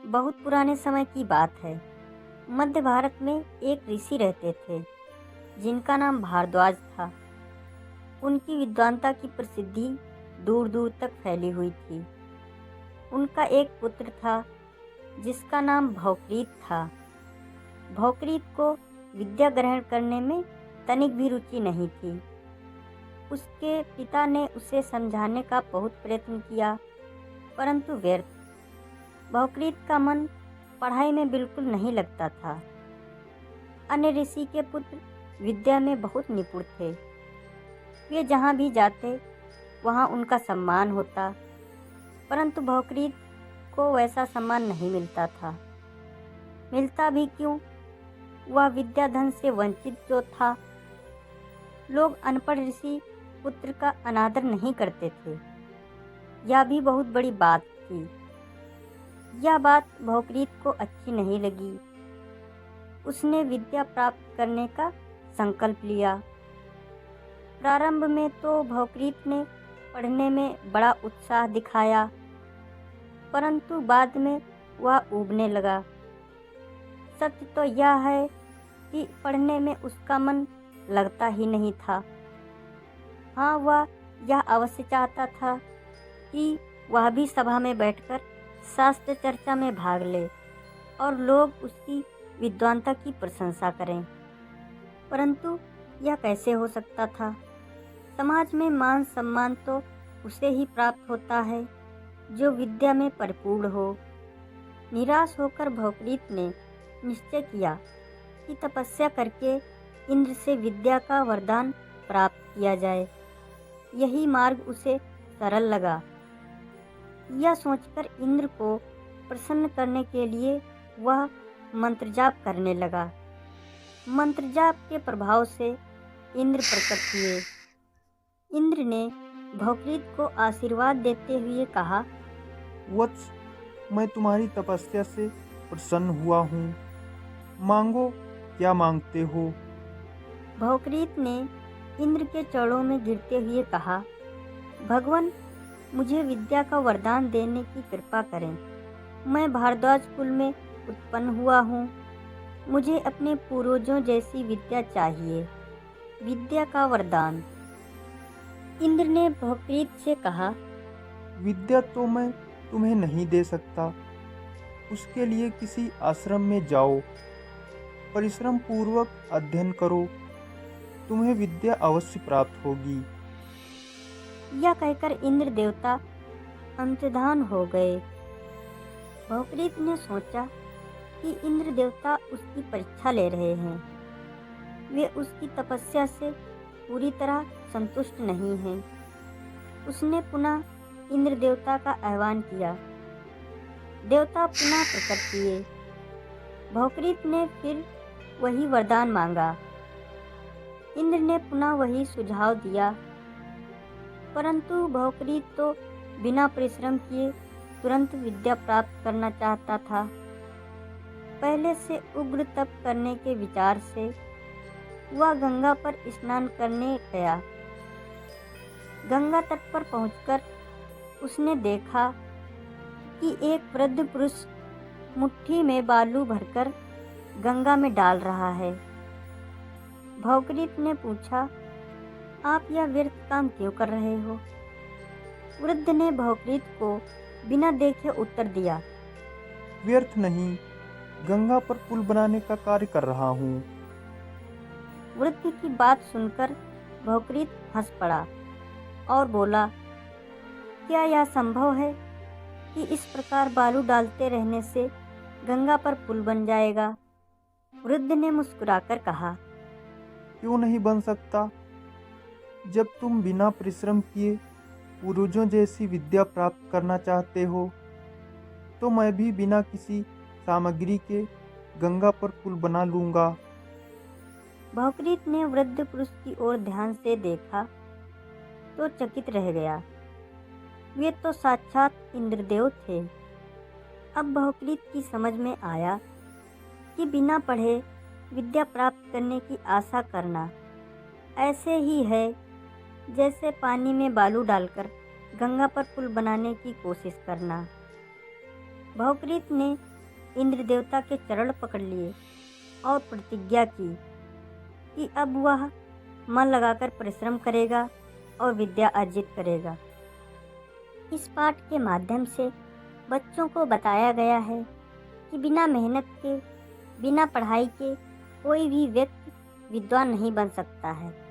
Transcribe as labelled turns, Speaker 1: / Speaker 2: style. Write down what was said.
Speaker 1: बहुत पुराने समय की बात है। मध्य भारत में एक ऋषि रहते थे जिनका नाम भारद्वाज था। उनकी विद्वानता की प्रसिद्धि दूर दूर तक फैली हुई थी। उनका एक पुत्र था जिसका नाम भौकरीत था। भौकरीत को विद्या ग्रहण करने में तनिक भी रुचि नहीं थी। उसके पिता ने उसे समझाने का बहुत प्रयत्न किया, परंतु व्यर्थ। भौकरीत का मन पढ़ाई में बिल्कुल नहीं लगता था। अन्य ऋषि के पुत्र विद्या में बहुत निपुण थे। वे जहाँ भी जाते वहाँ उनका सम्मान होता, परंतु भौकरीत को वैसा सम्मान नहीं मिलता था। मिलता भी क्यों, वह विद्या धन से वंचित जो था। लोग अनपढ़ ऋषि पुत्र का अनादर नहीं करते थे। यह भी बहुत बड़ी बात थी। यह बात भौकरीत को अच्छी नहीं लगी। उसने विद्या प्राप्त करने का संकल्प लिया। प्रारंभ में तो भौकरीत ने पढ़ने में बड़ा उत्साह दिखाया, परंतु बाद में वह ऊबने लगा। सत्य तो यह है कि पढ़ने में उसका मन लगता ही नहीं था। हाँ, वह यह अवश्य चाहता था कि वह भी सभा में बैठकर शास्त्र चर्चा में भाग ले और लोग उसकी विद्वानता की प्रशंसा करें, परंतु यह कैसे हो सकता था। समाज में मान सम्मान तो उसे ही प्राप्त होता है जो विद्या में परिपूर्ण हो। निराश होकर भौकरीत ने निश्चय किया कि तपस्या करके इंद्र से विद्या का वरदान प्राप्त किया जाए। यही मार्ग उसे सरल लगा। यह सोचकर इंद्र को प्रसन्न करने के लिए वह मंत्र जाप करने लगा। मंत्र जाप के प्रभाव से इंद्र प्रकट हुए। इंद्र ने भौकरीत को आशीर्वाद देते हुए कहा,
Speaker 2: वत्स, मैं तुम्हारी तपस्या से प्रसन्न हुआ हूँ। मांगो, क्या मांगते हो?
Speaker 1: भौकरीत ने इंद्र के चरणों में गिरते हुए कहा, भगवान, मुझे विद्या का वरदान देने की कृपा करें। मैं भारद्वाज कुल में उत्पन्न हुआ हूँ। मुझे अपने पूर्वजों जैसी विद्या चाहिए, विद्या का वरदान। इंद्र ने भौकरीत से कहा,
Speaker 2: विद्या तो मैं तुम्हें नहीं दे सकता। उसके लिए किसी आश्रम में जाओ, परिश्रम पूर्वक अध्ययन करो, तुम्हें विद्या अवश्य प्राप्त होगी।
Speaker 1: यह कहकर इंद्र देवता अंतर्धान हो गए। भौकरीत ने सोचा कि इंद्र देवता उसकी परीक्षा ले रहे हैं। वे उसकी तपस्या से पूरी तरह संतुष्ट नहीं हैं। उसने पुनः इंद्र देवता का आह्वान किया। देवता पुनः प्रकट हुए। भौकरीत ने फिर वही वरदान मांगा। इंद्र ने पुनः वही सुझाव दिया, परंतु भौकरीत तो बिना परिश्रम किए तुरंत विद्या प्राप्त करना चाहता था। पहले से उग्र तप करने के विचार से वह गंगा पर स्नान करने गया। गंगा तट पर पहुंचकर उसने देखा कि एक वृद्ध पुरुष मुट्ठी में बालू भरकर गंगा में डाल रहा है। भौकरीत ने पूछा, आप यह व्यर्थ काम क्यों कर रहे हो? वृद्ध ने भौकरीत को बिना देखे उत्तर दिया,
Speaker 2: व्यर्थ नहीं, गंगा पर पुल बनाने का कार्य कर रहा हूँ।
Speaker 1: वृद्ध की बात सुनकर भौकरीत हंस पड़ा और बोला, क्या यह संभव है कि इस प्रकार बालू डालते रहने से गंगा पर पुल बन जाएगा? वृद्ध ने मुस्कुराकर कहा,
Speaker 2: क्यों नहीं बन सकता? जब तुम बिना परिश्रम किए पूर्वजों जैसी विद्या प्राप्त करना चाहते हो, तो मैं भी बिना किसी सामग्री के गंगा पर पुल बना लूँगा।
Speaker 1: भौकरीत ने वृद्ध पुरुष की ओर ध्यान से देखा तो चकित रह गया। वे तो साक्षात इंद्रदेव थे। अब भौकरीत की समझ में आया कि बिना पढ़े विद्या प्राप्त करने की आशा करना ऐसे ही है जैसे पानी में बालू डालकर गंगा पर पुल बनाने की कोशिश करना। भौकरीत ने इंद्र देवता के चरण पकड़ लिए और प्रतिज्ञा की कि अब वह मन लगाकर परिश्रम करेगा और विद्या अर्जित करेगा। इस पाठ के माध्यम से बच्चों को बताया गया है कि बिना मेहनत के, बिना पढ़ाई के कोई भी व्यक्ति विद्वान नहीं बन सकता है।